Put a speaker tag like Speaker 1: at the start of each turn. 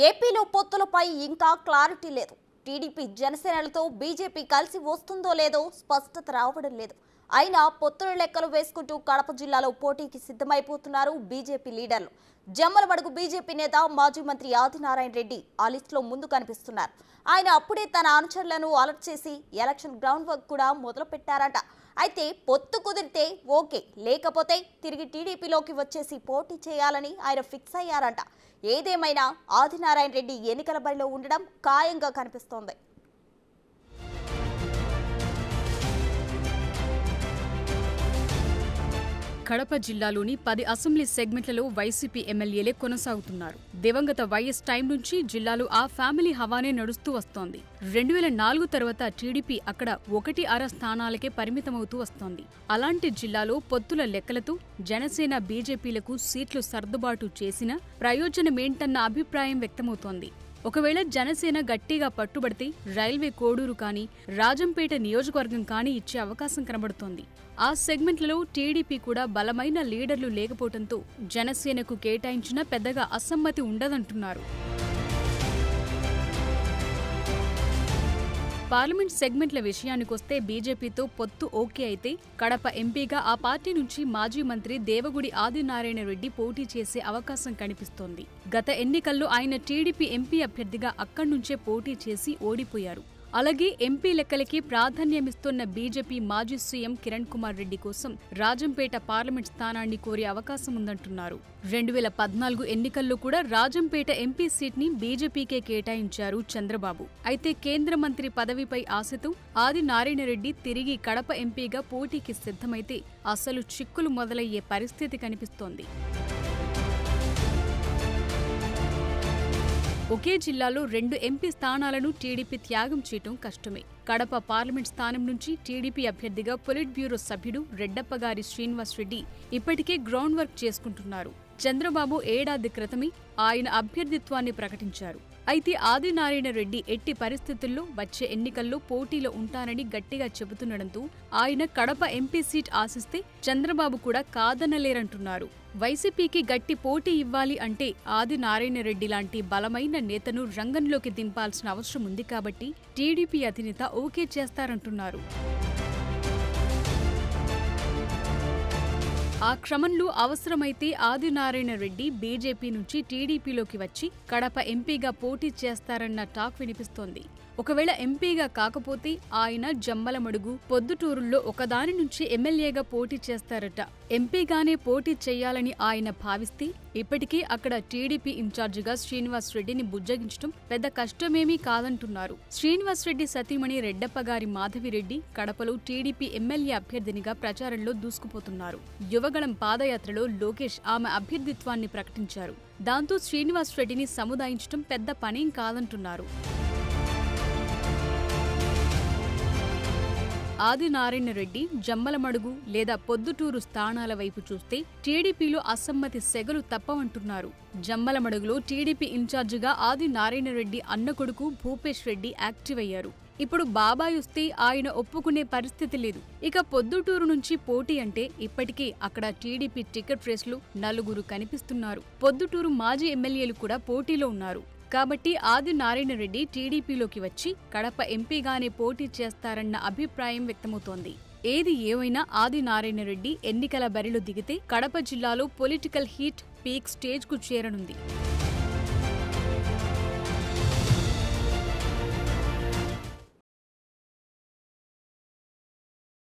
Speaker 1: ఏపీలో పొత్తులపై ఇంకా క్లారిటీ లేదు. టీడీపీ జనసేనలతో బీజేపీ కలిసి వస్తుందో లేదో స్పష్టత రావడం లేదు. అయినా పొత్తుల లెక్కలు వేసుకుంటూ కడప జిల్లాలో పోటీకి సిద్ధమైపోతున్నారు బీజేపీ లీడర్లు. జమ్మలమడుగు బీజేపీ నేత మాజీ మంత్రి ఆదినారాయణ రెడ్డి ఆ లిస్టులో ముందు కనిపిస్తున్నారు. ఆయన అప్పుడే తన అనుచరులను అలర్ట్ చేసి ఎలక్షన్ గ్రౌండ్ వర్క్ కూడా మొదలు పెట్టారట. అయితే పొత్తు కుదిరితే ఓకే, లేకపోతే తిరిగి టీడీపీలోకి వచ్చేసి పోటీ చేయాలని ఆయన ఫిక్స్ అయ్యారంట. ఏదేమైనా ఆదినారాయణ రెడ్డి ఎన్నికల బరిలో ఉండడం ఖాయంగా కనిపిస్తోంది.
Speaker 2: కడప జిల్లాలోని 10 అసెంబ్లీ సెగ్మెంట్లలో వైసీపీ ఎమ్మెల్యేలే కొనసాగుతున్నారు. దివంగత వైఎస్ టైం నుంచి జిల్లాలో ఆ ఫ్యామిలీ హవానే నడుస్తూ వస్తోంది. 2004 తర్వాత టీడీపీ అక్కడ 1.5 స్థానాలకే పరిమితమవుతూ వస్తోంది. అలాంటి జిల్లాలో పొత్తుల లెక్కలతో జనసేన బీజేపీలకు సీట్లు సర్దుబాటు చేసినా ప్రయోజనమేంటన్న అభిప్రాయం వ్యక్తమవుతోంది. ఒకవేళ జనసేన గట్టిగా పట్టుబడితే రైల్వే కోడూరు కానీ రాజంపేట నియోజకవర్గం కానీ ఇచ్చే అవకాశం కనబడుతోంది. ఆ సెగ్మెంట్లలో టీడీపీ కూడా బలమైన లీడర్లు లేకపోవడంతో జనసేనకు కేటాయించినా పెద్దగా అసమ్మతి ఉండదంటున్నారు. పార్లమెంట్ సెగ్మెంట్ల విషయానికొస్తే బీజేపీతో పొత్తు ఓకే అయితే కడప ఎంపీగా ఆ పార్టీ నుంచి మాజీ మంత్రి దేవగుడి ఆదినారాయణ రెడ్డి పోటీ చేసే అవకాశం కనిపిస్తోంది. గత ఎన్నికల్లో ఆయన టీడీపీ ఎంపీ అభ్యర్థిగా అక్కడి నుంచే పోటీ చేసి ఓడిపోయారు. అలాగే ఎంపీ లెక్కలకి ప్రాధాన్యమిస్తున్న బీజేపీ మాజీ సీఎం కిరణ్ కుమార్ రెడ్డి కోసం రాజంపేట పార్లమెంట్ స్థానాన్ని కోరే అవకాశం ఉందంటున్నారు. 2014 ఎన్నికల్లో కూడా రాజంపేట ఎంపీ సీట్ ని బీజేపీకే కేటాయించారు చంద్రబాబు. అయితే కేంద్ర మంత్రి పదవిపై ఆశతో ఆదినారాయణ రెడ్డి తిరిగి కడప ఎంపీగా పోటీకి సిద్ధమైతే అసలు చిక్కులు మొదలయ్యే పరిస్థితి కనిపిస్తోంది. ఒకే జిల్లాలో 2 ఎంపీ స్థానాలను టీడీపీ త్యాగం చేయటం కష్టమే. కడప పార్లమెంట్ స్థానం నుంచి టీడీపీ అభ్యర్థిగా పొలిట్ బ్యూరో సభ్యుడు రెడ్డప్పగారి శ్రీనివాస్ రెడ్డి ఇప్పటికే గ్రౌండ్ వర్క్ చేసుకుంటున్నారు. చంద్రబాబు ఏడాది క్రితమే ఆయన అభ్యర్థిత్వాన్ని ప్రకటించారు. అయితే ఆదినారాయణ రెడ్డి ఎట్టి పరిస్థితుల్లో వచ్చే ఎన్నికల్లో పోటీలో ఉంటానని గట్టిగా చెబుతుండటంతో ఆయన కడప ఎంపీ సీట్ ఆశిస్తే చంద్రబాబు కూడా కాదనలేరంటున్నారు. వైసీపీకి గట్టి పోటీ ఇవ్వాలి అంటే ఆదినారాయణ రెడ్డి లాంటి బలమైన నేతను రంగంలోకి దింపాల్సిన అవసరం ఉంది కాబట్టి టీడీపీ అధినేత ఓకే చేస్తారంటున్నారు. ఆ క్రమంలో అవసరమైతే ఆదినారాయణ రెడ్డి బీజేపీ నుంచి టీడీపీలోకి వచ్చి కడప ఎంపీగా పోటీ చేస్తారన్న టాక్ వినిపిస్తోంది. ఒకవేళ ఎంపీగా కాకపోతే ఆయన జమ్మలమడుగు, పొద్దుటూరుల్లో ఒకదాని నుంచి ఎమ్మెల్యేగా పోటీ చేస్తారట. ఎంపీగానే పోటీ చేయాలని ఆయన భావిస్తే ఇప్పటికీ అక్కడ టీడీపీ ఇన్ఛార్జిగా శ్రీనివాస్ రెడ్డిని బుజ్జగించడం పెద్ద కష్టమేమీ కాదంటున్నారు. శ్రీనివాస్ రెడ్డి సతీమణి రెడ్డప్పగారి మాధవిరెడ్డి కడపలో టీడీపీ ఎమ్మెల్యే అభ్యర్థినిగా ప్రచారంలో దూసుకుపోతున్నారు. యువగళం పాదయాత్రలో లోకేష్ ఆమె అభ్యర్థిత్వాన్ని ప్రకటించారు. దాంతో శ్రీనివాస్ రెడ్డిని సముదాయించడం పెద్ద పనేం కాదంటున్నారు. ఆదినారాయణ రెడ్డి జమ్మలమడుగు లేదా పొద్దుటూరు స్థానాల వైపు చూస్తే టీడీపీలో అసమ్మతి సెగలు తప్పవంటున్నారు. జమ్మలమడుగులో టీడీపీ ఇన్ఛార్జిగా ఆదినారాయణ రెడ్డి అన్న కొడుకు భూపేష్ రెడ్డి యాక్టివ్ అయ్యారు. ఇప్పుడు బాబాయ్ వస్తే ఆయన ఒప్పుకునే పరిస్థితి లేదు. ఇక పొద్దుటూరు నుంచి పోటీ అంటే ఇప్పటికే అక్కడ టీడీపీ టికెట్ రేసులు 4 కనిపిస్తున్నారు. పొద్దుటూరు మాజీ ఎమ్మెల్యేలు కూడా పోటీలో ఉన్నారు. కాబట్టి ఆదినారాయణ రెడ్డి టీడీపీలోకి వచ్చి కడప ఎంపీగానే పోటీ చేస్తారన్న అభిప్రాయం వ్యక్తమవుతోంది. ఏది ఏమైనా ఆదినారాయణ రెడ్డి ఎన్నికల బరిలో దిగితే కడప జిల్లాలో పొలిటికల్ హీట్ పీక్ స్టేజ్కు చేరనుంది.